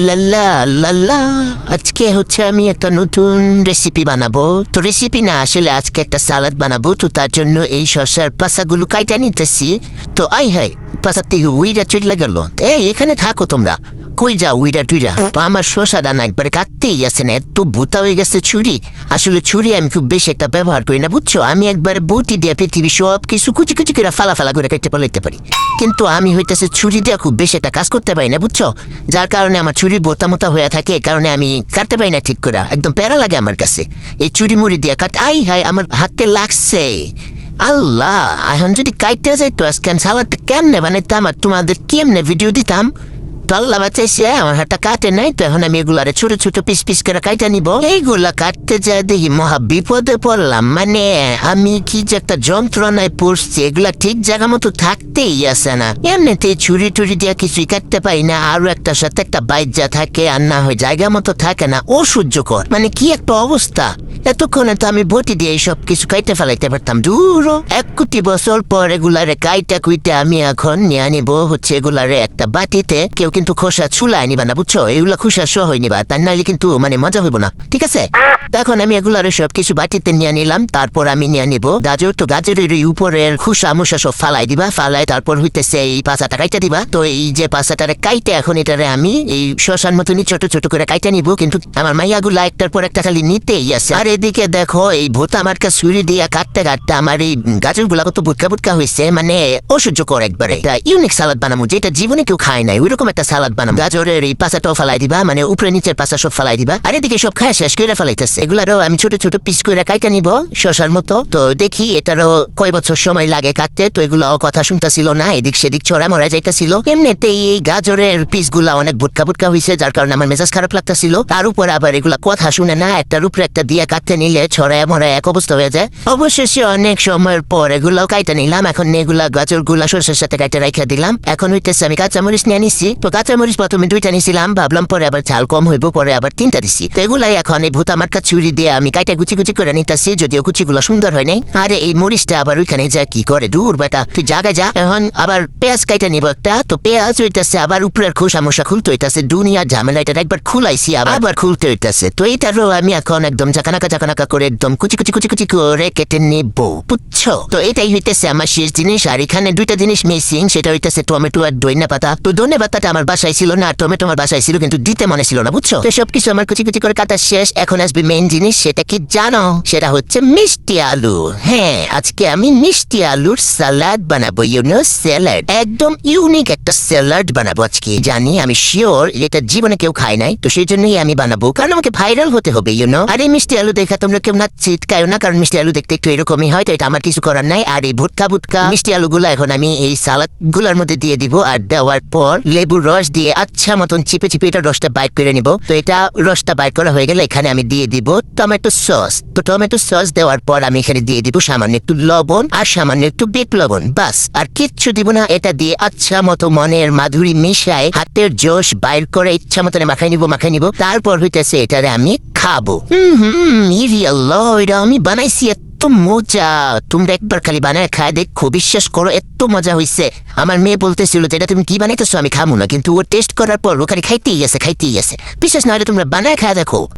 লাল্লা লাল্লা আজকে হচ্ছে আমি একটা নতুন রেসিপি বানাবো। তো রেসিপি না, আসলে আজকে একটা সালাদ বানাবো। তো তার জন্য এই শসার পাতাগুলো কাইটা নিতেছি। তো আই হাই, পাতার থেকে উইরা চলে গেল। এখানে থাকো তোমরা, কই যাও উইরা টুইরা? আমার শসা দানা একবারে কাটতেই আছে না, এত ভূতা হয়ে গেছে ছুরি। আসলে ছুরি আমি খুব বেশি একটা ব্যবহার করি না, বুঝছো? আমি একবার বটি দিয়ে পৃথিবী সব কিছু কুচি কুচি করে ফালা ফালা করে কেটে পালাইতে পারি, কিন্তু আমি হইতেছে ছুরি দিয়ে খুব বেশি একটা কাজ করতে পারি না, বুঝছো? যার কারণে আমার ছুরি বোতা মোতা হয়ে থাকে, এই কারণে আমি কাটতে পারি না ঠিক করে, একদম প্যারা লাগে আমার কাছে এই ছুরি মুড়ি দিয়ে কাট। আই হাই, আমার হাতে লাগছে। আল্লাহ, এখন যদি কাটতে যাইতো আজকে সালাদটা কেমনে বানাইতাম আর তোমাদের কেমনে ভিডিও দিতাম। আল্লাহ বাঁচাইছে, আমার হাতটা কাটে নাই। তো এখন আমি এগুলারে ছোট ছোট পিস পিস করে কাইটা নিব। এইগুলা কাটতে যায় দেখি মহা বিপদে পড়লাম। মানে আমি কি যে একটা যন্ত্রণায় পড়ছি, এগুলা ঠিক জায়গা মতো থাকতেই আসে না। এমনিতে ছুরি টুরি দিয়ে কিছুই কাটতে পারি না, আরো একটা সাথে একটা বাইক যা থাকে আর না হয় জায়গা মতো থাকে না, অসহ্যকর। মানে কি একটা অবস্থা। এতক্ষণে তো আমি বটি দিয়ে সব কিছু কাইতে ফেলাইতে পারতাম। দূর, 1 কোটি বছর পর এগুলারে কাইটা কুইটা আমি এখন নিয়ে নিব হচ্ছে এগুলারে একটা বাটিতে। কেউ কিন্তু খোসা ছুলায় নিবা না, বুঝছো? এগুলা খোসা সহ নিবা, তার নাইলে কিন্তু মানে মজা হইব না, ঠিক আছে? এখন আমি এগুলারে সব কিছু বাটিতে নিয়ে নিলাম। তারপর আমি নিয়ে নিব গাজর। তো গাজরের উপরের খোসা মুসা সব ফালাই দিবা, ফালাই তারপর হইতেছে এই পাশাটা কাইটা দিবা। তো এই যে পাশাটারে কাইটে এখন এটারে আমি এই শশার মতনই ছোট ছোট করে কাইটা নিব। কিন্তু আমার মাইয়াগুলা একটার পর একটা খালি নিতেই আছে। আর এদিকে দেখো এই ভূত আমার কাছে ছুরি দিয়া কাটতে কাটতে আমার এই গাজর গুলা কত বুটকা বুটকা হয়েছে, মানে অসহ্যকর একবারে। একটা ইউনিক সালাদ বানাবো যেটা জীবনে কেউ খায় নাই, ওইরকম একটা সালাদ বানাবো। গাজরের এই পাশাটাও ফালাই দিবা, মানে উপরে নিচের পাশা সব ফালাই দিবা। আর এদিকে সব খায় শেষ করে ফেলাইতেছে। এগুলারও আমি ছোট ছোট পিস করে কাইটা নিব শশার মতো। তো দেখি এটারও কয় বছর সময় লাগে কাটতে। তো এগুলো কথা শুনতেছিল না, এদিক সেদিক ছড়া মরা যাইতেছিল। এমনিতেই এই গাজরের পিস গুলা অনেক বুটকা বুটকা হয়েছে, যার কারণে আমার মেজাজ খারাপ লাগতেছিল। তার উপর আবার এগুলা কথা শুনে না, একটার উপরে একটা দিয়ে কাটতে নিলে ছড়ায় মরা এক অবস্থা হয়ে যায়। অবশেষে অনেক সময়ের পর এগুলাও কাইটা নিলাম। এখন এগুলা গাজর গুলা শস্যের সাথে কাইটা রাখা দিলাম। এখন হইতেছে আমি কাঁচামরিচ নিয়ে নিছি। তো কাঁচামরিচ প্রথমে 2টা নিছিলাম, ভাবলাম পরে আবার ঝাল কম হইব, পরে আবার 3টা দিছি। তো এগুলাই এখন এই ভূত আমার কাছে ছুরি দিয়ে আমি কাইটা কুচি কুচি করে নিতেছি, যদিও কুচিগুলো সুন্দর হয় নাই। আরে এই মরিচটা আবার ওইখানে যা কি করে, দূর বেটা তুই জায়গায় যা। এখন আবার পেঁয়াজ কাইটা নিব একটা। তো পেঁয়াজ হইতেছে আবার উপরের খোসা মোসা খুলতে হইতেছে, দুনিয়ার ঝামেলা। এটা একবার খুলাইছি আবার খুলতে হইতেছে। তো এইটারও আমি এখন একদম জাকানাকা করে একদম কুচি কুচি কুচি কুচি করে কেটে নেব, বুঝছো? তো এটাই হইতেছে আমার শেষ জিনিস। আর এখানে 2টা জিনিস মিসিং, সেটা হইতেছে টমেটো আর ধনিয়া পাতা। তো ধনিয়া পাতাটা আমার বাসায় ছিল না, আর টমেটো আমার বাসায় ছিল কিন্তু দিতে মনে ছিল না, বুঝছো? তো সবকিছু আমার কুচি কুচি করে কাটা শেষ। এখন আসবে মেইন জিনিস, সেটা কি জানো? সেটা হচ্ছে মিষ্টি আলু। হ্যাঁ, আজকে আমি মিষ্টি আলুর সালাদ বানাবো। স্যালাড, একদম ইউনিক একটা স্যালাড বানাবো আজকে। জানি, আমি শিওর এটা জীবনে কেউ খায় নাই, তো সেই জন্যই আমি বানাবো, কারণ আমাকে ভাইরাল হতে হবে। আর এই মিষ্টি আলু দেখা তোমরা কেউ না চিৎকায় না, কারণ মিষ্টি আলু দেখতে একটু এরকমই হয়, তো এটা আমার কিছু করার নাই। আর এই ভুটকা ভুটকা মিষ্টি আলুগুলো এখন আমি এই সালাদ গুলার মধ্যে দিয়ে দিব। আর দেওয়ার পর লেবুর রস দিয়ে আচ্ছা মতন চিপে চিপে এটা রসটা বাইট করে নিব। তো এটা রসটা বাইট করা হয়ে গেলে এখানে আমি দিয়ে দিব টমেটো সস। তো টমেটো সস দেওয়ার পর আমি এখানে দিয়ে দিব সামান্য একটু লবণ আর সামান্য একটু বিট লবণ, বাস আর কিচ্ছু দিব না। এটা দিয়ে আচ্ছা মতো মনের মাধুরী মিশায় হাতের জোশ বাইর করে ইচ্ছা মতন মাখাই নিব। তারপর হইতেছে এটারে আমি খাবো। এটা আমি বানাইছি, এত মজা। তোমরা একবার খালি বানায় খায় দেখো, বিশ্বাস করো এত মজা হয়েছে। আমার মেয়ে বলতেছিল যে এটা তুমি কি বানাইতেছো, আমি খাবো না, কিন্তু ও টেস্ট করার পর ও খালি খাইতেই গেছে। বিশ্বাস না হলে তোমরা বানায় খায় দেখো।